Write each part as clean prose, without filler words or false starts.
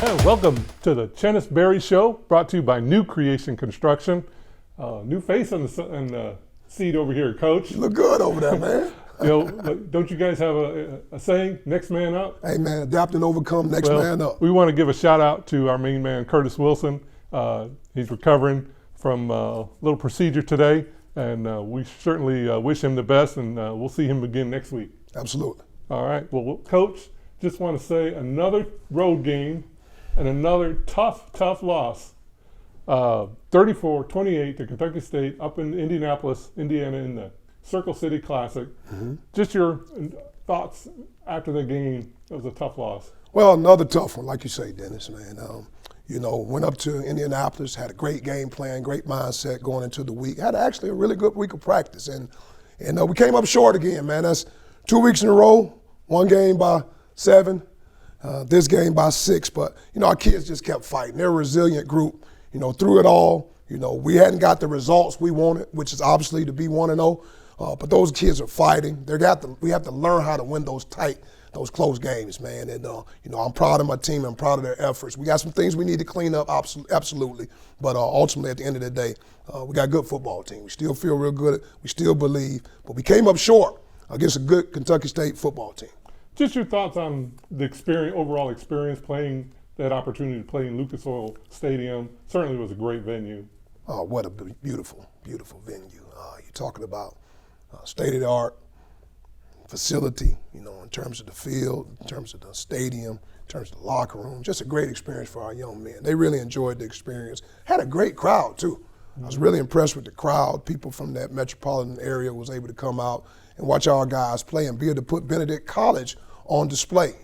Welcome to the Chennis Berry Show, brought to you by New Creation Construction. New face on the seat over here, Coach. You look good over there, man. Don't you guys have a saying, next man up? Hey, man, adapt and overcome, next man up. We want to give a shout out to our main man, Curtis Wilson. He's recovering from a little procedure today, and we certainly wish him the best, and we'll see him again next week. Absolutely. All right. Well, Coach, just want to say another road game and another tough loss. 34-28 to Kentucky State up in Indianapolis, Indiana in the Circle City Classic. Mm-hmm. Just your thoughts after the game. It was a tough loss. Well, another tough one, like you say, Dennis, man. Went up to Indianapolis, had a great game plan, great mindset going into the week. Had actually a really good week of practice. And we came up short again, man. That's 2 weeks in a row, one game by 7. This game by 6, but our kids just kept fighting. They're a resilient group. Through it all, we hadn't got the results we wanted, which is obviously to be 1-0. But those kids are fighting. We have to learn how to win those close games, man. And I'm proud of my team. I'm proud of their efforts. We got some things we need to clean up, absolutely. But ultimately, at the end of the day, we got a good football team. We still feel real good. We still believe. But we came up short against a good Kentucky State football team. Just your thoughts on the overall experience playing that opportunity to play in Lucas Oil Stadium. Certainly was a great venue. Oh, what a beautiful, beautiful venue. You're talking about state-of-the-art facility, in terms of the field, in terms of the stadium, in terms of the locker room. Just a great experience for our young men. They really enjoyed the experience. Had a great crowd, too. I was really impressed with the crowd. People from that metropolitan area was able to come out and watch our guys play and be able to put Benedict College on display.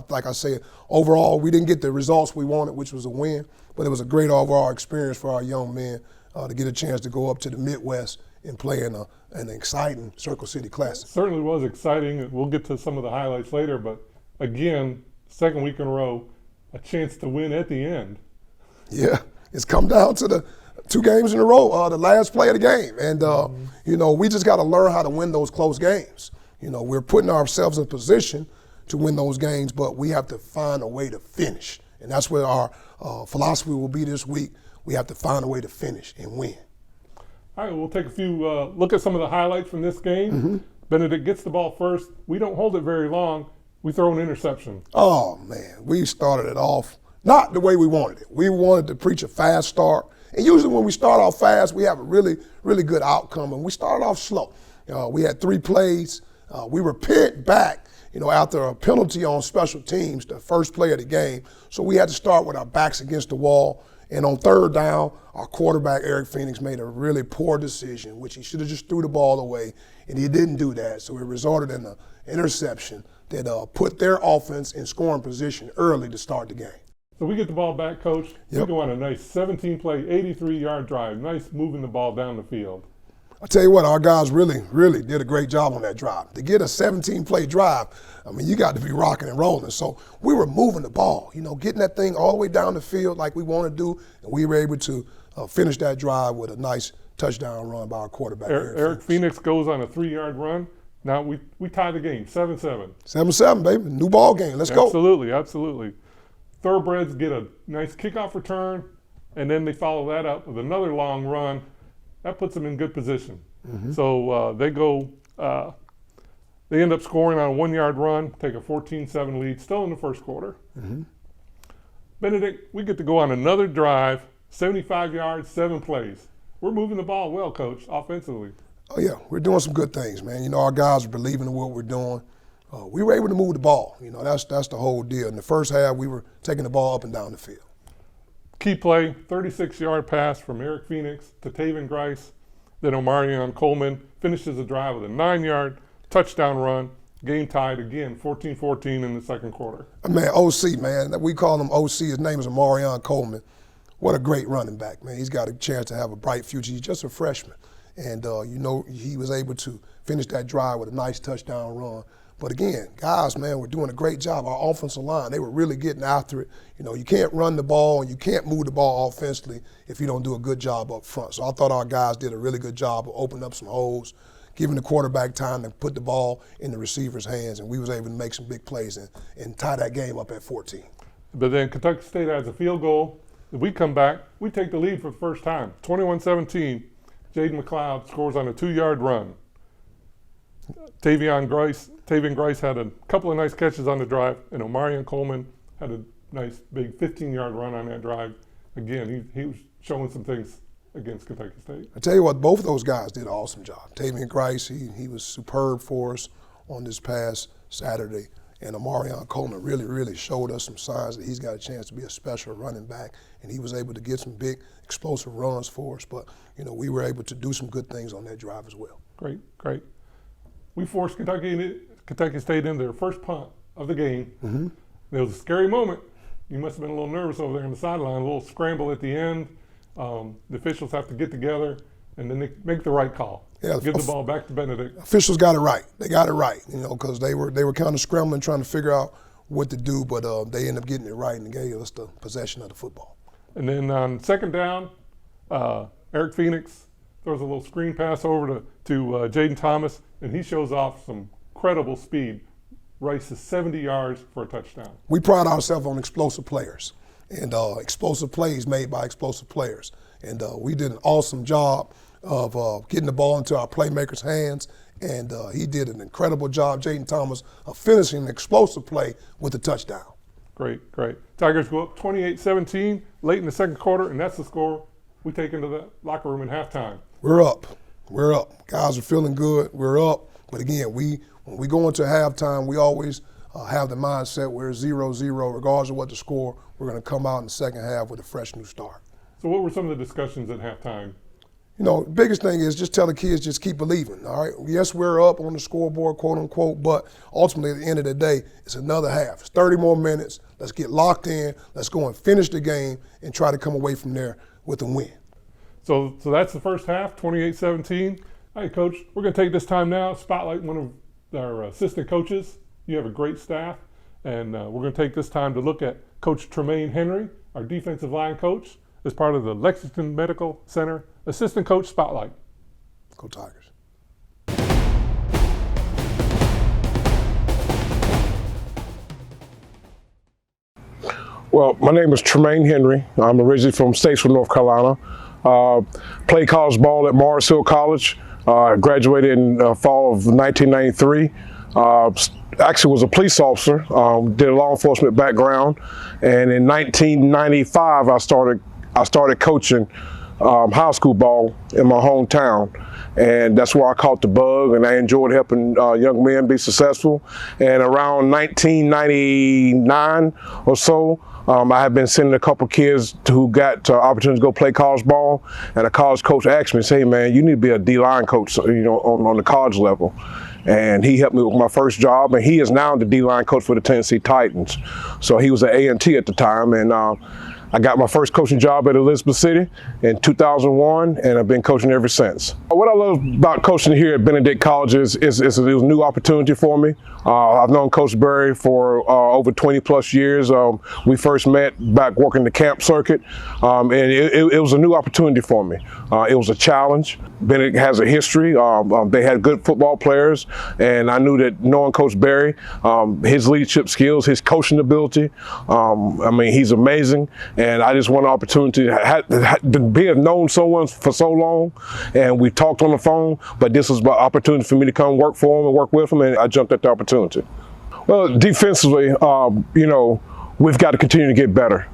Like I said, overall, we didn't get the results we wanted, which was a win, but it was a great overall experience for our young men to get a chance to go up to the Midwest and play in an exciting Circle City Classic. It certainly was exciting. We'll get to some of the highlights later, but again, second week in a row, a chance to win at the end. Yeah, it's come down to the 2 games in a row, the last play of the game. And, we just got to learn how to win those close games. We're putting ourselves in position to win those games, but we have to find a way to finish. And that's where our philosophy will be this week. We have to find a way to finish and win. All right, we'll take a few look at some of the highlights from this game. Mm-hmm. Benedict gets the ball first. We don't hold it very long. We throw an interception. Oh, man, we started it off not the way we wanted it. We wanted to preach a fast start. And usually when we start off fast, we have a really, really good outcome. And we started off slow. We had 3 plays. We were pinned back, after a penalty on special teams, the first play of the game. So we had to start with our backs against the wall. And on 3rd down, our quarterback, Eric Phoenix, made a really poor decision, which he should have just threw the ball away. And he didn't do that. So it resulted in an interception that put their offense in scoring position early to start the game. So we get the ball back, Coach. Yep. We go on a nice 17-play, 83-yard drive. Nice moving the ball down the field. I tell you what, our guys really, really did a great job on that drive. To get a 17-play drive, you got to be rocking and rolling. So we were moving the ball, getting that thing all the way down the field like we want to do, and we were able to finish that drive with a nice touchdown run by our quarterback, Eric Phoenix goes on a 3-yard run. Now we tie the game, 7-7. 7-7, baby. New ball game. Let's go. Absolutely. Thoroughbreds get a nice kickoff return, and then they follow that up with another long run. That puts them in good position. Mm-hmm. So they end up scoring on a 1-yard run, take a 14-7 lead, still in the first quarter. Mm-hmm. Benedict, we get to go on another drive, 75 yards, 7 plays. We're moving the ball well, Coach, offensively. Oh, yeah, we're doing some good things, man. Our guys are believing in what we're doing. We were able to move the ball. That's the whole deal. In the first half, we were taking the ball up and down the field. Key play, 36-yard pass from Eric Phoenix to Taven Grice. Then Omarion Coleman finishes the drive with a 9-yard touchdown run. Game tied again, 14-14 in the second quarter. Man, OC, man. We call him OC. His name is Omarion Coleman. What a great running back, man. He's got a chance to have a bright future. He's just a freshman. And, he was able to finish that drive with a nice touchdown run. But again, guys, man, we're doing a great job. Our offensive line, they were really getting after it. You can't run the ball and you can't move the ball offensively if you don't do a good job up front. So I thought our guys did a really good job of opening up some holes, giving the quarterback time to put the ball in the receiver's hands, and we was able to make some big plays and tie that game up at 14. But then Kentucky State adds a field goal. We come back, we take the lead for the first time. 21-17, Jaden McLeod scores on a 2-yard run. Tavian Grice had a couple of nice catches on the drive, and Omarion Coleman had a nice big 15-yard run on that drive. Again, he was showing some things against Kentucky State. I tell you what, both of those guys did an awesome job. Tavian Grice, he was superb for us on this past Saturday. And Omarion Coleman really showed us some signs that he's got a chance to be a special running back, and he was able to get some big explosive runs for us. But, we were able to do some good things on that drive as well. Great. We forced Kentucky State into their first punt of the game. Mm-hmm. It was a scary moment. You must have been a little nervous over there on the sideline, a little scramble at the end. The officials have to get together, and then they make the right call. Yeah, give the ball back to Benedict. Officials got it right. They got it right, because they were kind of scrambling, trying to figure out what to do, but they ended up getting it right and gave us the possession of the football. And then on second down, Eric Phoenix throws a little screen pass over to Jaden Thomas, and he shows off some incredible speed. Races 70 yards for a touchdown. We pride ourselves on explosive players and explosive plays made by explosive players. And we did an awesome job of getting the ball into our playmakers' hands, and he did an incredible job, Jaden Thomas, of finishing an explosive play with a touchdown. Great. Tigers go up 28-17 late in the second quarter, and that's the score we take into the locker room in halftime. We're up. Guys are feeling good. We're up. But again, when we go into halftime, we always have the mindset we're 0-0, regardless of what the score. We're going to come out in the second half with a fresh new start. So what were some of the discussions at halftime? The biggest thing is just tell the kids just keep believing, all right? Yes, we're up on the scoreboard, quote unquote, but ultimately at the end of the day, it's another half. It's 30 more minutes. Let's get locked in. Let's go and finish the game and try to come away from there with a win. So that's the first half, 28-17. All right, Coach, we're going to take this time now, spotlight one of our assistant coaches. You have a great staff, and we're going to take this time to look at Coach Tremaine Henry, our defensive line coach, as part of the Lexington Medical Center Assistant Coach Spotlight. Go Tigers. Well, my name is Tremaine Henry. I'm originally from Statesville, North Carolina. Played college ball at Morris Hill College. Graduated in fall of 1993. Actually was a police officer, did a law enforcement background, and in 1995 I started coaching high school ball in my hometown, and that's where I caught the bug, and I enjoyed helping young men be successful. And around 1999 or so, I have been sending a couple kids who got opportunity to go play college ball, and a college coach asked me, say, "Hey man, you need to be a D-line coach, on the college level." And he helped me with my first job, and he is now the D-line coach for the Tennessee Titans. So he was at A&T at the time, and I got my first coaching job at Elizabeth City in 2001, and I've been coaching ever since. What I love about coaching here at Benedict College is it was a new opportunity for me. I've known Coach Berry for over 20 plus years. We first met back working the camp circuit, and it was a new opportunity for me. It was a challenge. Benedict has a history. They had good football players, and I knew that knowing Coach Berry, his leadership skills, his coaching ability, he's amazing. And I just want an opportunity to have known someone for so long, and we've talked on the phone, but this was an opportunity for me to come work for him and work with him, and I jumped at the opportunity. Well, defensively, we've got to continue to get better.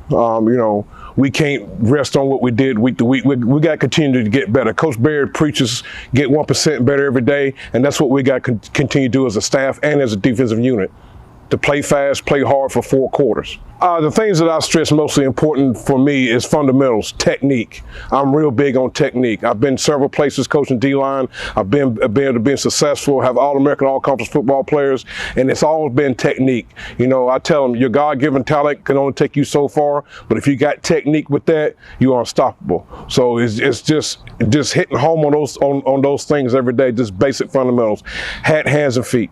We can't rest on what we did week to week. We got to continue to get better. Coach Berry preaches get 1% better every day, and that's what we got to continue to do as a staff and as a defensive unit. To play fast, play hard for 4 quarters. The things that I stress mostly important for me is fundamentals, technique. I'm real big on technique. I've been several places coaching D-line. I've been able to be successful, have All-American, All-Conference football players, and it's always been technique. I tell them your God-given talent can only take you so far, but if you got technique with that, you're unstoppable. So it's just hitting home on those things every day, just basic fundamentals, hands and feet.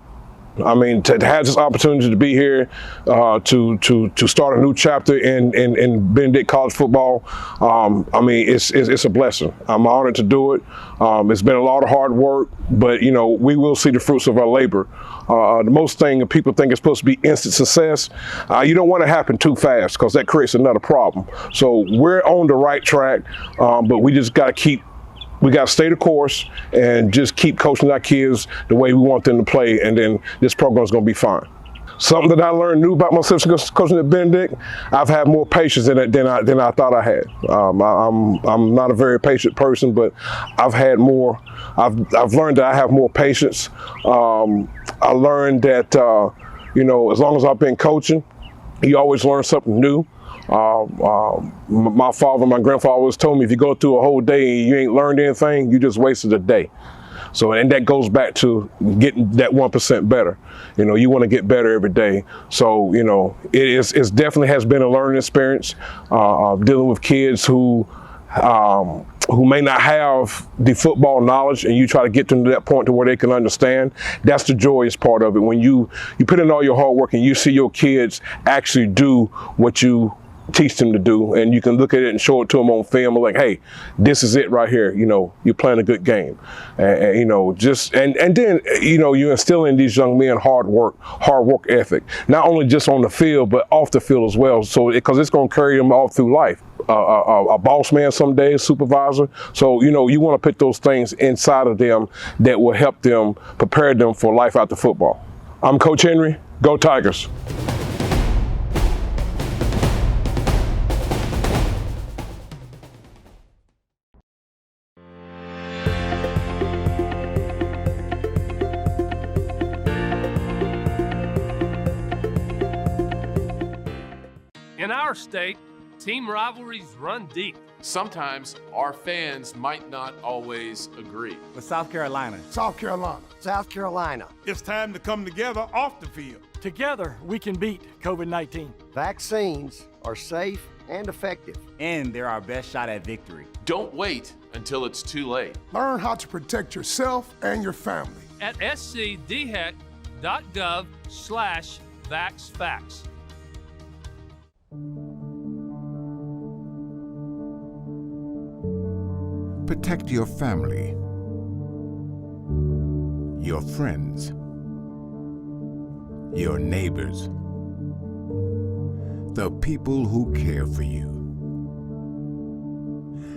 To have this opportunity to be here, to start a new chapter in Benedict College Football, it's a blessing. I'm honored to do it. It's been a lot of hard work, but we will see the fruits of our labor The most thing that people think is supposed to be instant success, you don't want to happen too fast because that creates another problem. So we're on the right track, but we just got to stay the course and just keep coaching our kids the way we want them to play, and then this program is going to be fine. Something that I learned new about myself coaching at Benedict, I've had more patience than I thought I had. I'm not a very patient person, but I've learned that I have more patience. I learned that as long as I've been coaching, you always learn something new. My father and my grandfather always told me, if you go through a whole day and you ain't learned anything, you just wasted a day. So, and that goes back to getting that 1% better. You want to get better every day. So, it definitely has been a learning experience, dealing with kids who may not have the football knowledge, and you try to get them to that point to where they can understand. That's the joyous part of it. When you put in all your hard work and you see your kids actually do what you teach them to do, and you can look at it and show it to them on film, like, hey, this is it right here. You're playing a good game, and then you instill in these young men hard work ethic, not only just on the field but off the field as well. So because it's going to carry them all through life. A boss man someday, a supervisor. So you want to put those things inside of them that will help them prepare them for life after football. I'm Coach Henry. Go Tigers. In our state, team rivalries run deep. Sometimes our fans might not always agree. But South Carolina. South Carolina. South Carolina. It's time to come together off the field. Together, we can beat COVID-19. Vaccines are safe and effective. And they're our best shot at victory. Don't wait until it's too late. Learn how to protect yourself and your family At scdheck.gov/vaxfacts. Protect your family, your friends, your neighbors, the people who care for you.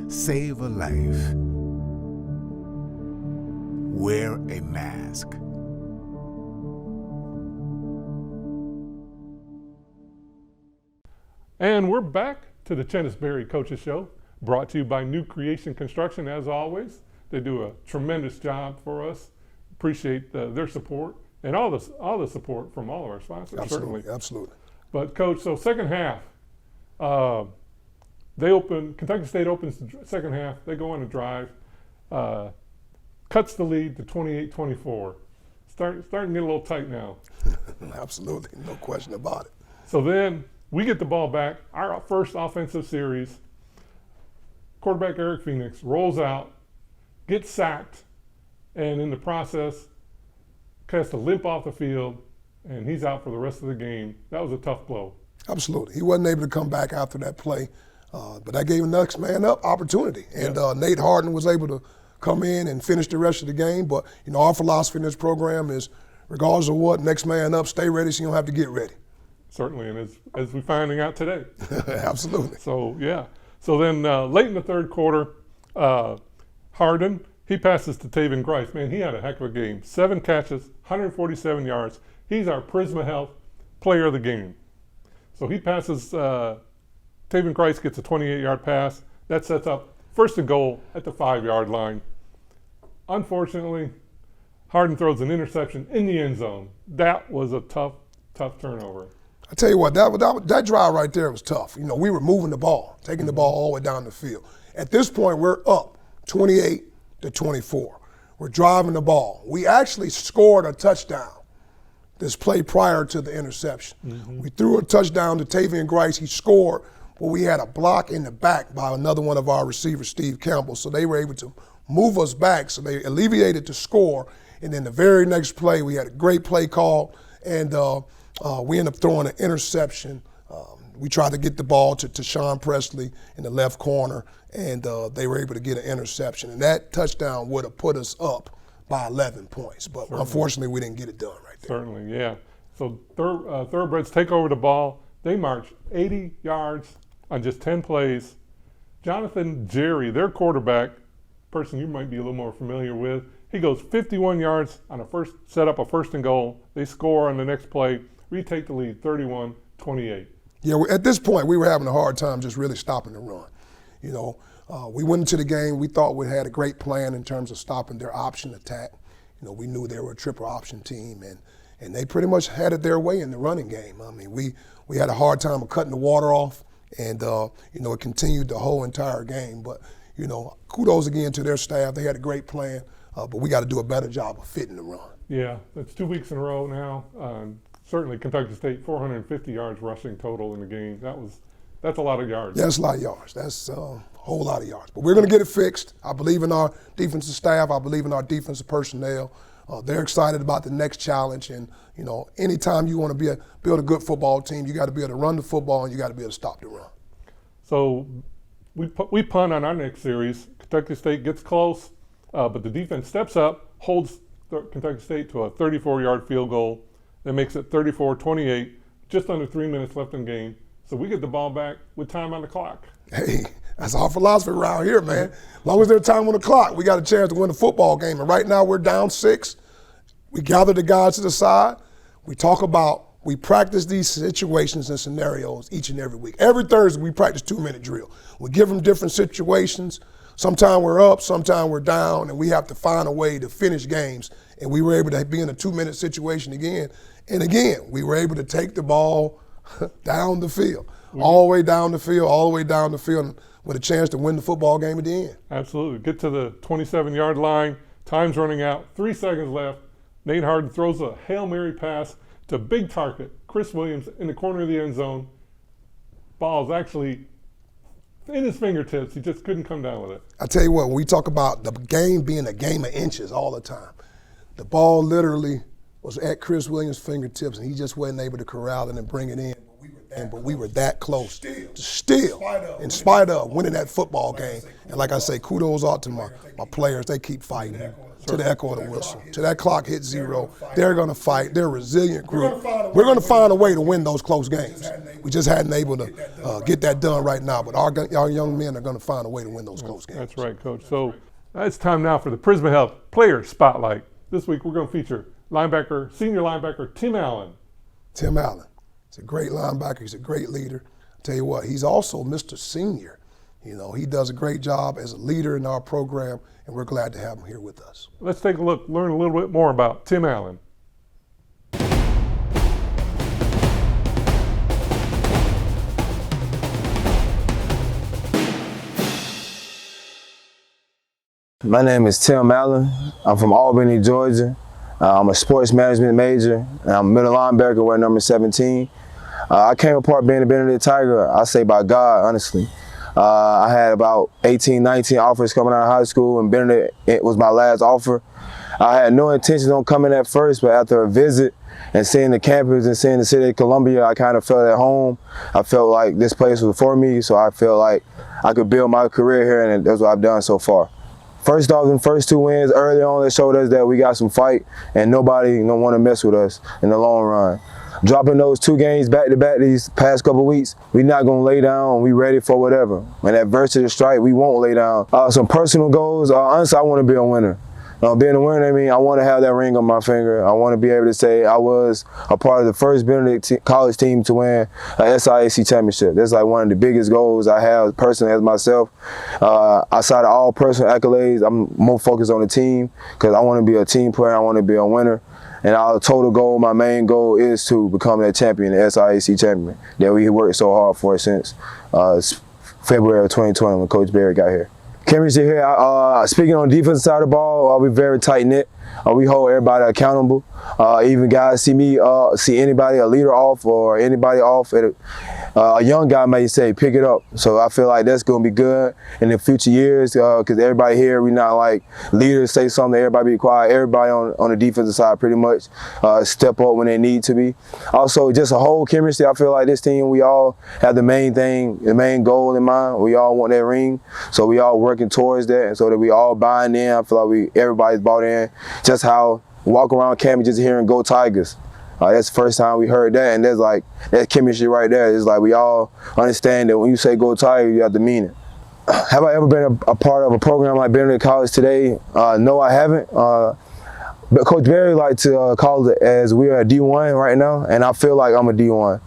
Save a life. Wear a mask. And we're back to the Chennis Coaches Show, brought to you by New Creation Construction, as always. They do a tremendous job for us. Appreciate their support and all the support from all of our sponsors. Absolutely, certainly. absolutely. But Coach, so second half, Kentucky State opens the second half. They go on a drive, cuts the lead to 28-24. Starting to get a little tight now. Absolutely, no question about it. So then we get the ball back, our first offensive series. Quarterback Eric Phoenix rolls out, gets sacked, and in the process, casts a limp off the field, and he's out for the rest of the game. That was a tough blow. Absolutely. He wasn't able to come back after that play, but that gave the next man up opportunity. And Nate Harden was able to come in and finish the rest of the game. But, our philosophy in this program is, regardless of what, next man up, stay ready so you don't have to get ready. Certainly, and as we're finding out today. Absolutely. So, yeah. So then late in the third quarter, Harden, he passes to Taven Grice. Man, he had a heck of a game. 7 catches, 147 yards. He's our Prisma Health player of the game. So he passes, Taven Grice gets a 28-yard pass. That sets up first and goal at the 5-yard line. Unfortunately, Harden throws an interception in the end zone. That was a tough turnover. I tell you what, that drive right there was tough. We were moving the ball, taking the ball all the way down the field. At this point, we're up 28-24. We're driving the ball. We actually scored a touchdown this play prior to the interception. Mm-hmm. We threw a touchdown to Tavian Grice. He scored, but we had a block in the back by another one of our receivers, Steve Campbell. So they were able to move us back. So they alleviated the score. And then the very next play, we had a great play call, and we ended up throwing an interception. We tried to get the ball to Sean Presley in the left corner, and they were able to get an interception. And that touchdown would have put us up by 11 points. But unfortunately, we didn't get it done right Certainly, yeah. So Thoroughbreds take over the ball. They march 80 yards on just 10 plays. Jonathan Jerry, their quarterback, person you might be a little more familiar with, he goes 51 yards on set up a first and goal. They score on the next play, retake the lead 31-28. Yeah, at this point, we were having a hard time just really stopping the run. You know, we went into the game, we thought we had a great plan in terms of stopping their option attack. You know, we knew they were a triple option team, and they pretty much had it their way in the running game. I mean, we had a hard time of cutting the water off, and, you know, it continued the whole entire game. But, you know, kudos again to their staff. They had a great plan, but we got to do a better job of fitting the run. Yeah, that's 2 weeks in a row now. Certainly Kentucky State, 450 yards rushing total in the game. That's a lot of yards. Yeah, that's a lot of yards. That's a whole lot of yards. But we're going to get it fixed. I believe in our defensive staff. I believe in our defensive personnel. They're excited about the next challenge. And, you know, anytime you want to build a good football team, you got to be able to run the football and you got to be able to stop the run. So we punt on our next series. Kentucky State gets close, but the defense steps up, holds Kentucky State to a 34-yard field goal. That makes it 34-28, just under 3 minutes left in the game. So we get the ball back with time on the clock. Hey, that's our philosophy around here, man. As long as there's time on the clock, we got a chance to win the football game. And right now we're down 6. We gather the guys to the side. We practice these situations and scenarios each and every week. Every Thursday we practice 2-minute drill. We give them different situations. Sometimes we're up, sometimes we're down, and we have to find a way to finish games. And we were able to be in a 2-minute situation again. And again, we were able to take the ball down the field, all the way down the field, with a chance to win the football game at the end. Absolutely. Get to the 27-yard line. Time's running out. 3 seconds left. Nate Harden throws a Hail Mary pass to big target, Chris Williams, in the corner of the end zone. Ball's actually in his fingertips. He just couldn't come down with it. I tell you what, when we talk about the game being a game of inches all the time, the ball literally was at Chris Williams' fingertips, and he just wasn't able to corral it and bring it in. But we were that close, still, in spite of winning that football game. And like I say, kudos out to my players. They keep fighting to the echo of the whistle. Till that clock hits 0, they're going to fight. They're a resilient group. We're going to find a way to win those close games. We just hadn't able to get that done right now. But our young men are going to find a way to win those close games. That's right, Coach. So it's time now for the PRISMA Health Player Spotlight. This week we're going to feature senior linebacker Tim Allen. Tim Allen. He's a great linebacker. He's a great leader. I'll tell you what, he's also Mr. Senior. You know, he does a great job as a leader in our program, and we're glad to have him here with us. Let's take a look, learn a little bit more about Tim Allen. My name is Tim Allen. I'm from Albany, Georgia. I'm a sports management major, and I'm a middle linebacker, wearing number 17. I came apart being a Benedict Tiger, I say by God, honestly. I had about 18, 19 offers coming out of high school, and Benedict, it was my last offer. I had no intention on coming at first, but after a visit and seeing the campus and seeing the city of Columbia, I kind of felt at home. I felt like this place was for me, so I felt like I could build my career here, and that's what I've done so far. First off, the first 2 wins early on, that showed us that we got some fight, and nobody don't want to mess with us in the long run. Dropping those 2 games back-to-back these past couple weeks, we're not going to lay down. We ready for whatever. When adversity strikes, we won't lay down. Some personal goals, honestly, I want to be a winner. Being a winner, I mean, I want to have that ring on my finger. I want to be able to say I was a part of the first Benedict College team to win a SIAC championship. That's like one of the biggest goals I have personally as myself. Outside of all personal accolades, I'm more focused on the team because I want to be a team player. I want to be a winner. And our total goal, my main goal, is to become that champion, the SIAC champion that we worked so hard for since February of 2020 when Coach Barry got here. Chemistry here, speaking on the defensive side of the ball, we're very tight-knit. We hold everybody accountable. Even guys see anybody, a leader off or anybody off, a young guy may say, pick it up. So I feel like that's going to be good in the future years because everybody here, we not like leaders say something, everybody be quiet. Everybody on the defensive side pretty much step up when they need to be. Also, just a whole chemistry. I feel like this team, we all have the main thing, the main goal in mind. We all want that ring. So we all working towards that, and so that we all buying in. I feel like everybody's bought in. Just how walk around campus just hearing "Go Tigers." That's the first time we heard that, and that's chemistry right there. It's like we all understand that when you say "Go Tigers," you have to mean it. Have I ever been a part of a program like Benedict College today? No, I haven't. But Coach Berry liked to call it as we are a D1 right now, and I feel like I'm a D1.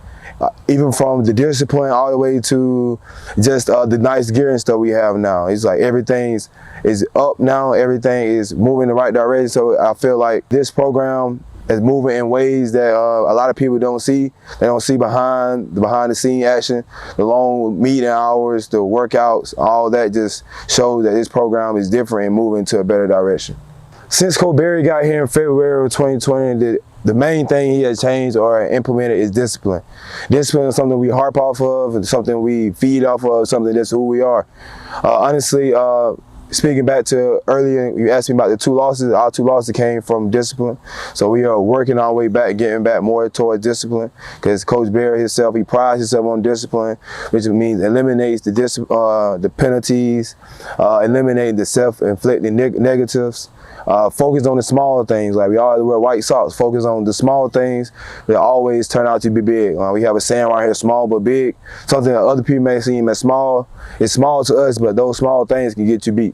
Even from the discipline all the way to just the nice gear and stuff we have now. It's like everything is up now, everything is moving in the right direction. So I feel like this program is moving in ways that a lot of people don't see. They don't see behind the scene action, the long meeting hours, the workouts, all that just shows that this program is different and moving to a better direction. Since Coach Berry got here in February of 2020, the main thing he has changed or implemented is discipline. Discipline is something we harp off of, and something we feed off of, something that's who we are. Honestly, speaking back to earlier, you asked me about the 2 losses. Our 2 losses came from discipline. So we are working our way back, getting back more towards discipline. Because Coach Berry himself, he prides himself on discipline, which means eliminates the penalties, eliminating the self-inflicted negatives. Focus on the small things, like we always wear white socks. Focus on the small things that always turn out to be big. We have a saying right here, small but big. Something that other people may seem as small. It's small to us, but those small things can get you beat.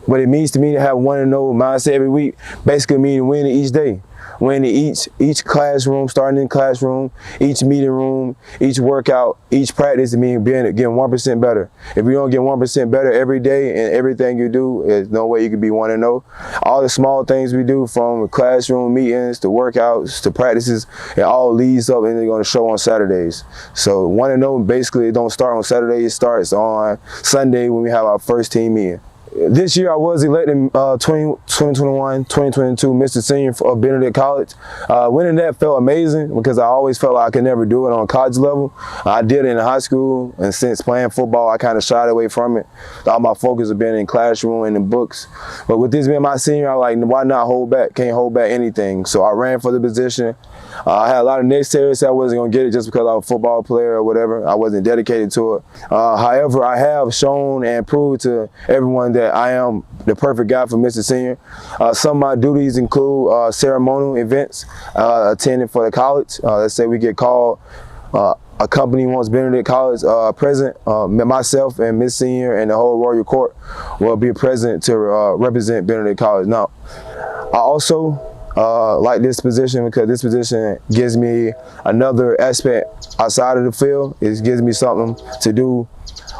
What it means to me to have 1-0 mindset every week basically means winning each day. Winning each classroom, starting in classroom, each meeting room, each workout, each practice, it means getting 1% better. If you don't get 1% better every day in everything you do, there's no way you can be 1-0. All the small things we do, from classroom meetings to workouts to practices, it all leads up and it's going to show on Saturdays. So 1-0 basically don't start on Saturday, it starts on Sunday when we have our first team meeting. This year I was elected 2021-2022 Mr. Senior of Benedict College. Winning that felt amazing because I always felt like I could never do it on a college level. I did it in high school, and since playing football I kind of shied away from it. All my focus has been in classroom and in books. But with this being my senior, I'm like, why not hold back? Can't hold back anything. So I ran for the position. I had a lot of naysayers that I wasn't going to get it just because I was a football player or whatever. I wasn't dedicated to it. However, I have shown and proved to everyone that I am the perfect guy for Mr. Senior. Some of my duties include ceremonial events, attending for the college. Let's say we get called, a company wants Benedict College present. Myself and Miss Senior and the whole Royal Court will be present to represent Benedict College. Now, I also like this position because this position gives me another aspect outside of the field. It gives me something to do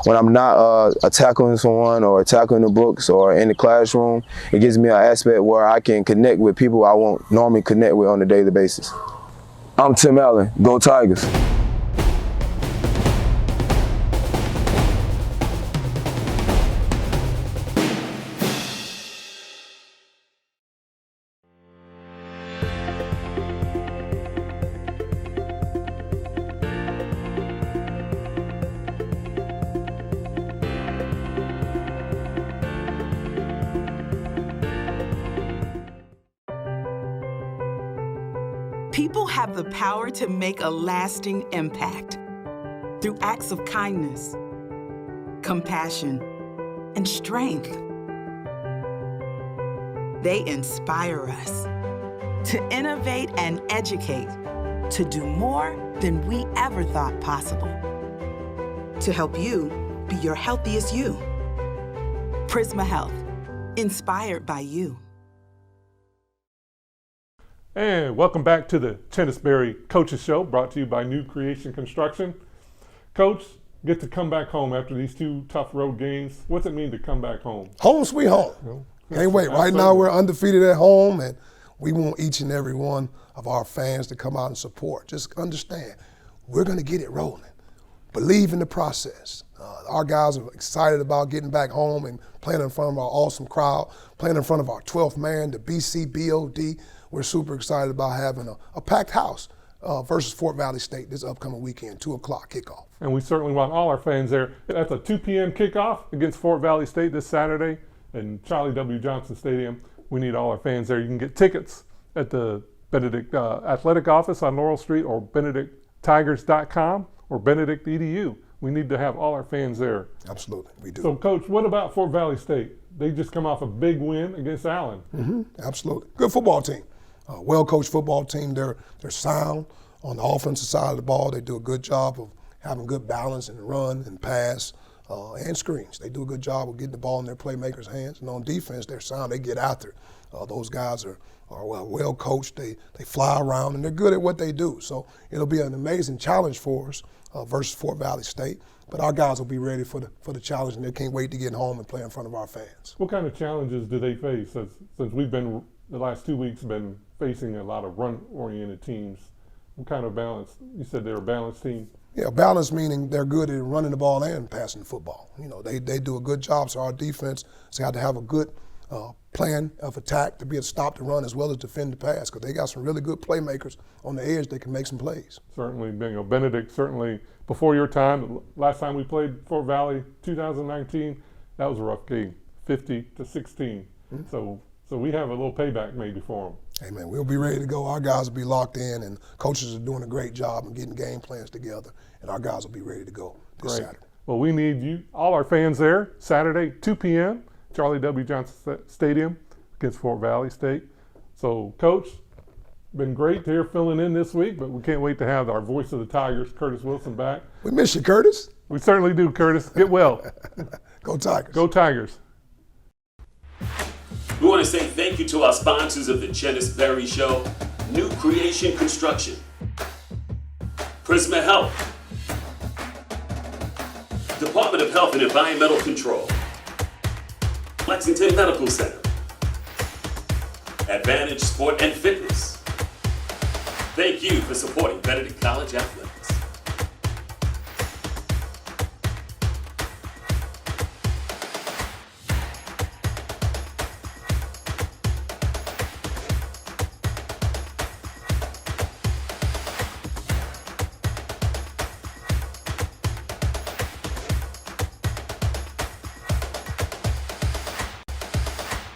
when I'm not tackling someone or tackling the books or in the classroom. It gives me an aspect where I can connect with people I won't normally connect with on a daily basis. I'm Tim Allen. Go Tigers. People have the power to make a lasting impact through acts of kindness, compassion, and strength. They inspire us to innovate and educate, to do more than we ever thought possible, to help you be your healthiest you. PRISMA Health, inspired by you. And welcome back to the Chennis Coaches Show, brought to you by New Creation Construction. Coach, get to come back home after these 2 tough road games. What's it mean to come back home? Home sweet home. Can't wait. Right now we're undefeated at home, and we want each and every one of our fans to come out and support. Just understand, we're going to get it rolling. Believe in the process. Our guys are excited about getting back home and playing in front of our awesome crowd, playing in front of our 12th man, the BCBOD. We're super excited about having a packed house versus Fort Valley State this upcoming weekend, 2 o'clock kickoff. And we certainly want all our fans there. That's a 2 p.m. kickoff against Fort Valley State this Saturday in Charlie W. Johnson Stadium. We need all our fans there. You can get tickets at the Benedict Athletic Office on Laurel Street, or BenedictTigers.com, or Benedict EDU. We need to have all our fans there. Absolutely, we do. So, Coach, what about Fort Valley State? They just come off a big win against Allen. Absolutely. Good football team. well-coached football team. They're sound on the offensive side of the ball. They do a good job of having good balance and run and pass and screens. They do a good job of getting the ball in their playmakers' hands. And on defense, they're sound. They get after it. Those guys are well coached. They fly around, and they're good at what they do. So it'll be an amazing challenge for us versus Fort Valley State. But our guys will be ready for the challenge, and they can't wait to get home and play in front of our fans. What kind of challenges do they face since we've been the last 2 weeks been facing a lot of run-oriented teams? What kind of balance? You said they're a balanced team. Yeah, balance meaning they're good at running the ball and passing the football. You know, they do a good job. So our defense has got to have a good plan of attack to be able to stop the run as well as defend the pass, because they got some really good playmakers on the edge that can make some plays. Certainly, Benedict, certainly before your time, last time we played Fort Valley, 2019, that was a rough game, 50-16. Mm-hmm. So we have a little payback maybe for them. Hey man, we'll be ready to go. Our guys will be locked in, and coaches are doing a great job of getting game plans together, and our guys will be ready to go this Saturday. Well, we need you, all our fans there, Saturday, 2 p.m., Charlie W. Johnson Stadium against Fort Valley State. So, Coach, been great to hear filling in this week, but we can't wait to have our voice of the Tigers, Curtis Wilson, back. We miss you, Curtis. We certainly do, Curtis. Get well. Go Tigers. Go Tigers. We want to say thank you to our sponsors of the Chennis Berry Show, New Creation Construction, PRISMA Health, Department of Health and Environmental Control, Lexington Medical Center, Advantage Sport and Fitness. Thank you for supporting Benedict College Athletics.